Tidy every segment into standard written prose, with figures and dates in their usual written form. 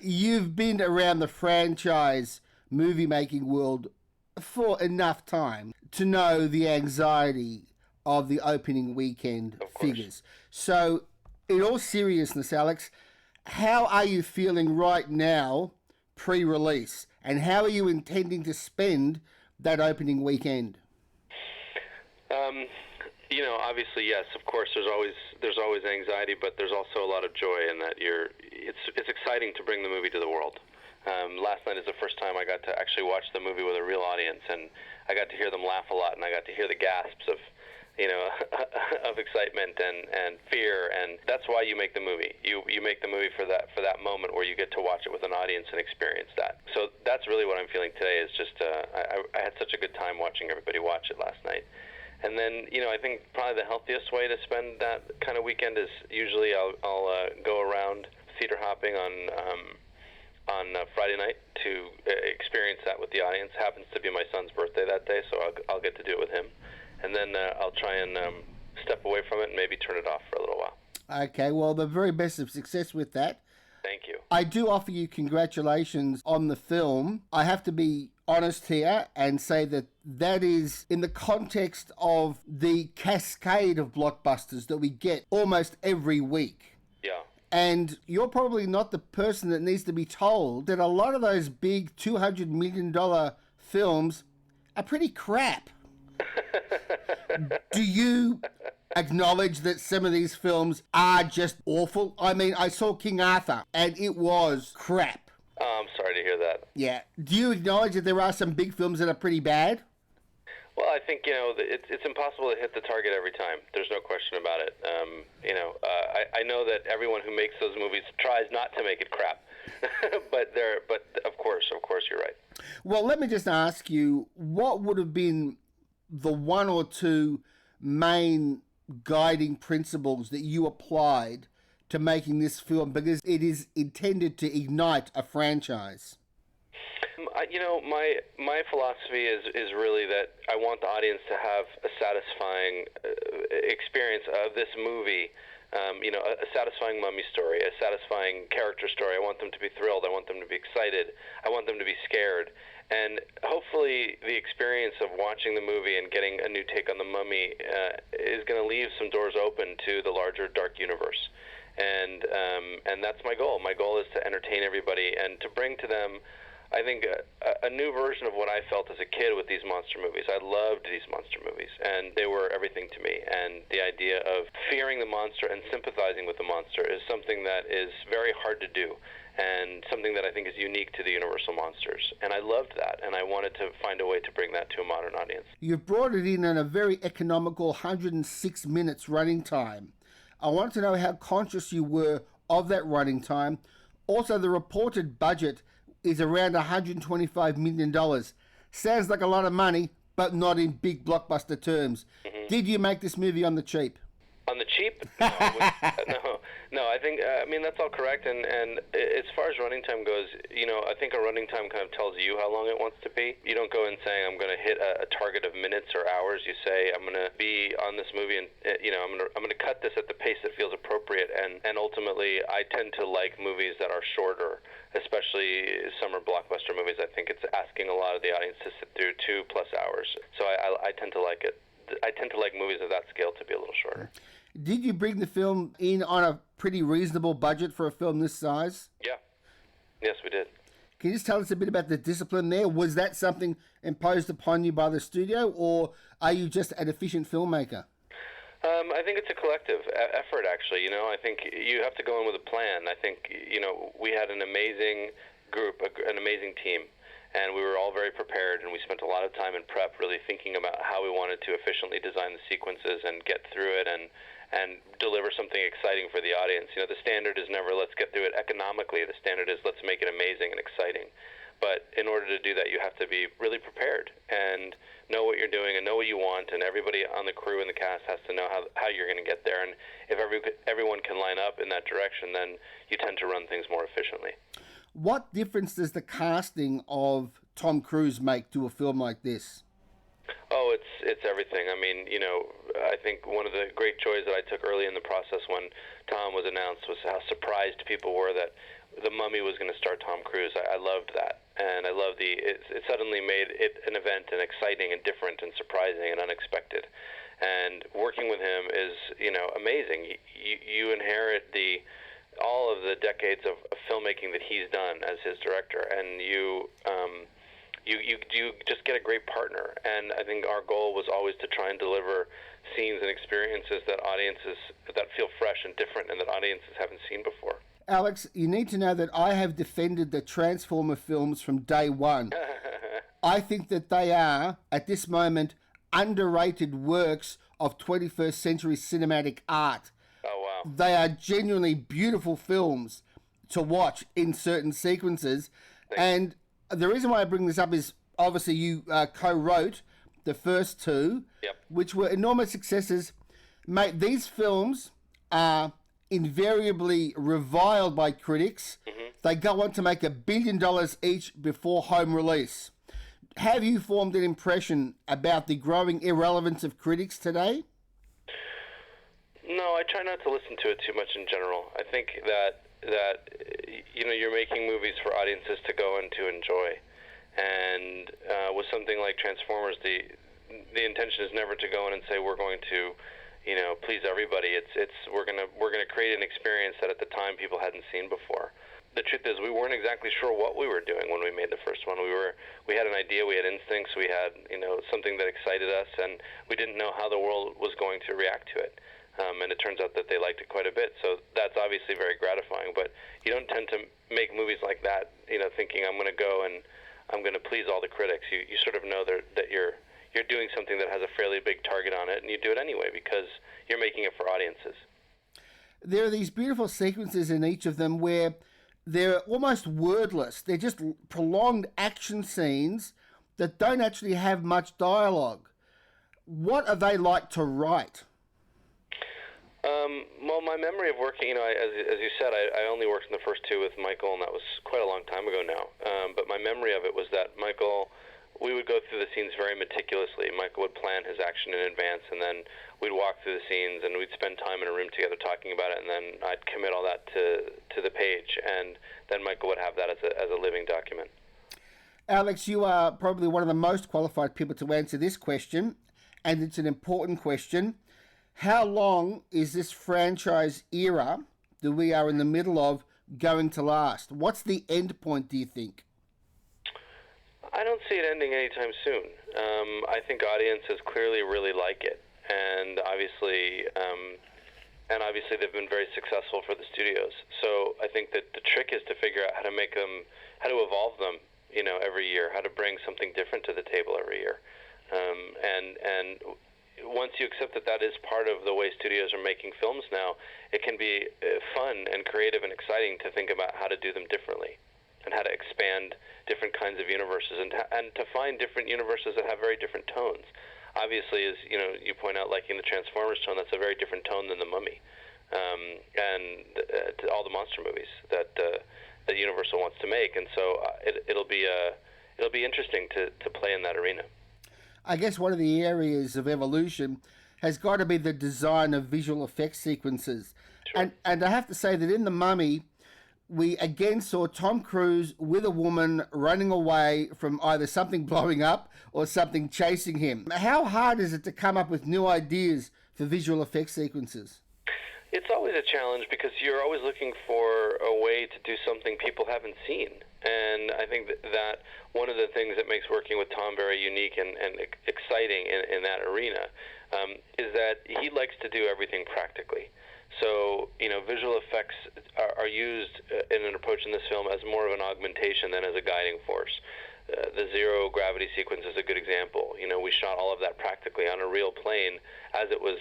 You've been around the franchise movie making world for enough time to know the anxiety of the opening weekend figures. So, in all seriousness, Alex, how are you feeling right now pre-release? And how are you intending to spend that opening weekend? Obviously, yes, of course, there's always anxiety, but there's also a lot of joy in that it's exciting to bring the movie to the world. Last night is the first time I got to actually watch the movie with a real audience, and I got to hear them laugh a lot, and I got to hear the gasps of of excitement and fear, and that's why you make the movie. You make the movie for that moment where you get to watch it with an audience and experience that. So that's really what I'm feeling today. Is just I had such a good time watching everybody watch it last night. And then, I think probably the healthiest way to spend that kind of weekend is usually I'll go around theater hopping on Friday night to experience that with the audience. Happens to be my son's birthday that day, so I'll get to do it with him. And then I'll try and step away from it and maybe turn it off for a little while. Okay, well, the very best of success with that. Thank you. I do offer you congratulations on the film. I have to be honest here and say that is in the context of the cascade of blockbusters that we get almost every week. Yeah. And you're probably not the person that needs to be told that a lot of those big $200 million films are pretty crap. Do you acknowledge that some of these films are just awful? I mean, I saw King Arthur, and it was crap. Oh, I'm sorry to hear that. Yeah. Do you acknowledge that there are some big films that are pretty bad? Well, I think, it's impossible to hit the target every time. There's no question about it. I know that everyone who makes those movies tries not to make it crap. but of course you're right. Well, let me just ask you, what would have been the one or two main guiding principles that you applied to making this film, because it is intended to ignite a franchise? My philosophy is really that I want the audience to have a satisfying experience of this movie. A satisfying mummy story, a satisfying character story. I want them to be thrilled. I want them to be excited. I want them to be scared. And hopefully the experience of watching the movie and getting a new take on the mummy is going to leave some doors open to the larger dark universe. And that's my goal. My goal is to entertain everybody and to bring to them, I think, a new version of what I felt as a kid with these monster movies. I loved these monster movies, and they were everything to me. And the idea of fearing the monster and sympathizing with the monster is something that is very hard to do, and something that I think is unique to the Universal monsters. And I loved that, and I wanted to find a way to bring that to a modern audience. You've brought it in a very economical 106 minutes running time. I want to know how conscious you were of that running time. Also, the reported budget is around $125 million. Sounds like a lot of money, but not in big blockbuster terms. Mm-hmm. Did you make this movie on the cheap? On the cheap? No. I think, that's all correct. And as far as running time goes, I think a running time kind of tells you how long it wants to be. You don't go in saying, I'm going to hit a target of minutes or hours. You say, I'm going to be on this movie and, I'm going to cut this at the pace that feels appropriate. And ultimately, I tend to like movies that are shorter, especially summer blockbuster movies. I think it's asking a lot of the audience to sit through 2+ hours. So I tend to like it. I tend to like movies of that scale to be a little shorter. Did you bring the film in on a pretty reasonable budget for a film this size? Yeah. Yes, we did. Can you just tell us a bit about the discipline there? Was that something imposed upon you by the studio, or are you just an efficient filmmaker? I think it's a collective effort, actually. I think you have to go in with a plan. I think, we had an amazing group, an amazing team. And we were all very prepared, and we spent a lot of time in prep really thinking about how we wanted to efficiently design the sequences and get through it and deliver something exciting for the audience. The standard is never let's get through it economically. The standard is let's make it amazing and exciting. But in order to do that, you have to be really prepared and know what you're doing and know what you want, and everybody on the crew and the cast has to know how you're going to get there. And if everyone can line up in that direction, then you tend to run things more efficiently. What difference does the casting of Tom Cruise make to a film like this? Oh, it's everything. I think one of the great joys that I took early in the process when Tom was announced was how surprised people were that The Mummy was going to star Tom Cruise. I loved that, and I love it suddenly made it an event and exciting and different and surprising and unexpected. And working with him is, amazing. You inherit all of the decades of filmmaking that he's done as his director, and you just get a great partner. And I think our goal was always to try and deliver scenes and experiences that feel fresh and different, and that audiences haven't seen before. Alex, you need to know that I have defended the Transformer films from day one. I think that they are, at this moment, underrated works of 21st century cinematic art. Oh, wow. They are genuinely beautiful films to watch in certain sequences. And the reason why I bring this up is obviously you co-wrote the first two, yep, which were enormous successes. Mate, these films are invariably reviled by critics. Mm-hmm. They go on to make $1 billion each before home release. Have you formed an impression about the growing irrelevance of critics today? No, I try not to listen to it too much in general. I think that you're making movies for audiences to go and to enjoy, and with something like Transformers, the intention is never to go in and say we're going to please everybody. We're gonna create an experience that at the time people hadn't seen before. The truth is, we weren't exactly sure what we were doing when we made the first one. We had an idea, we had instincts, we had something that excited us, and we didn't know how the world was going to react to it. And it turns out that they liked it quite a bit. So that's obviously very gratifying. But you don't tend to make movies like that, thinking I'm going to go and I'm going to please all the critics. You sort of know that you're doing something that has a fairly big target on it, and you do it anyway because you're making it for audiences. There are these beautiful sequences in each of them where they're almost wordless. They're just prolonged action scenes that don't actually have much dialogue. What are they like to write? Well, my memory of working, as you said, I only worked in the first two with Michael, and that was quite a long time ago now. But my memory of it was that we would go through the scenes very meticulously. Michael would plan his action in advance, and then we'd walk through the scenes, and we'd spend time in a room together talking about it, and then I'd commit all that to the page, and then Michael would have that as a living document. Alex, you are probably one of the most qualified people to answer this question, and it's an important question. How long is this franchise era that we are in the middle of going to last? What's the end point, do you think? I don't see it ending anytime soon. I think audiences clearly really like it, and obviously they've been very successful for the studios. So I think that the trick is to figure out how to evolve them, every year, how to bring something different to the table every year, and once you accept that is part of the way studios are making films now, it can be fun and creative and exciting to think about how to do them differently and how to expand different kinds of universes and to find different universes that have very different tones. Obviously, as you point out, liking the Transformers tone, that's a very different tone than the Mummy, and all the monster movies that Universal wants to make. And so it'll be interesting to play in that arena. I guess one of the areas of evolution has got to be the design of visual effects sequences. Sure. And I have to say that in The Mummy, we again saw Tom Cruise with a woman running away from either something blowing up or something chasing him. How hard is it to come up with new ideas for visual effects sequences? It's always a challenge because you're always looking for a way to do something people haven't seen. And I think that one of the things that makes working with Tom very unique and exciting in that arena is that he likes to do everything practically. So, visual effects are used in an approach in this film as more of an augmentation than as a guiding force. The zero gravity sequence is a good example. We shot all of that practically on a real plane as it was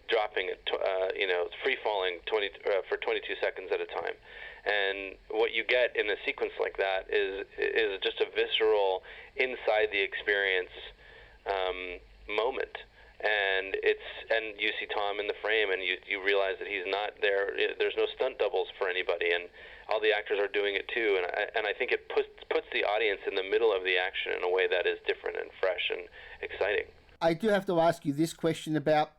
dropping, free falling for 22 seconds at a time. And what you get in a sequence like that is just a visceral, inside the experience moment. And you see Tom in the frame, and you realize that he's not there. There's no stunt doubles for anybody, and all the actors are doing it too. And I think it puts the audience in the middle of the action in a way that is different and fresh and exciting. I do have to ask you this question about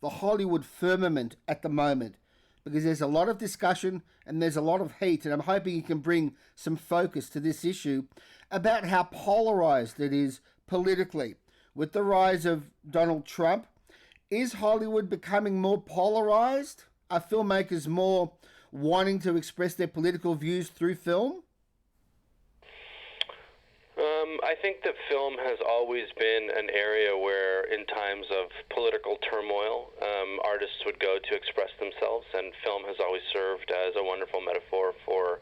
the Hollywood firmament at the moment. because there's a lot of discussion and there's a lot of heat, and I'm hoping you can bring some focus to this issue about how polarized it is politically. With the rise of Donald Trump, is Hollywood becoming more polarized? Are filmmakers more wanting to express their political views through film? I think that film has always been an area where, in times of political turmoil, artists would go to express themselves, and film has always served as a wonderful metaphor for,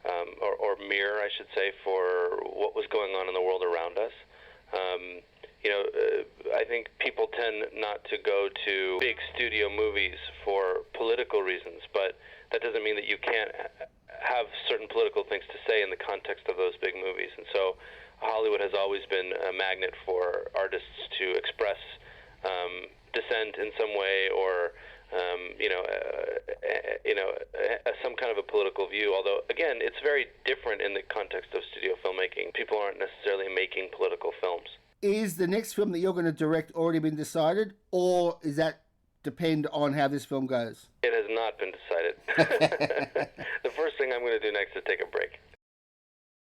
or mirror, I should say, for what was going on in the world around us. I think people tend not to go to big studio movies for political reasons, but that doesn't mean that you can't have certain political things to say in the context of those big movies. And so Hollywood has always been a magnet for artists to express dissent in some way, or some kind of a political view. Although, again, it's very different in the context of studio filmmaking. People aren't necessarily making political films. Is the next film that you're going to direct already been decided, or is that depend on how this film goes? It has not been decided.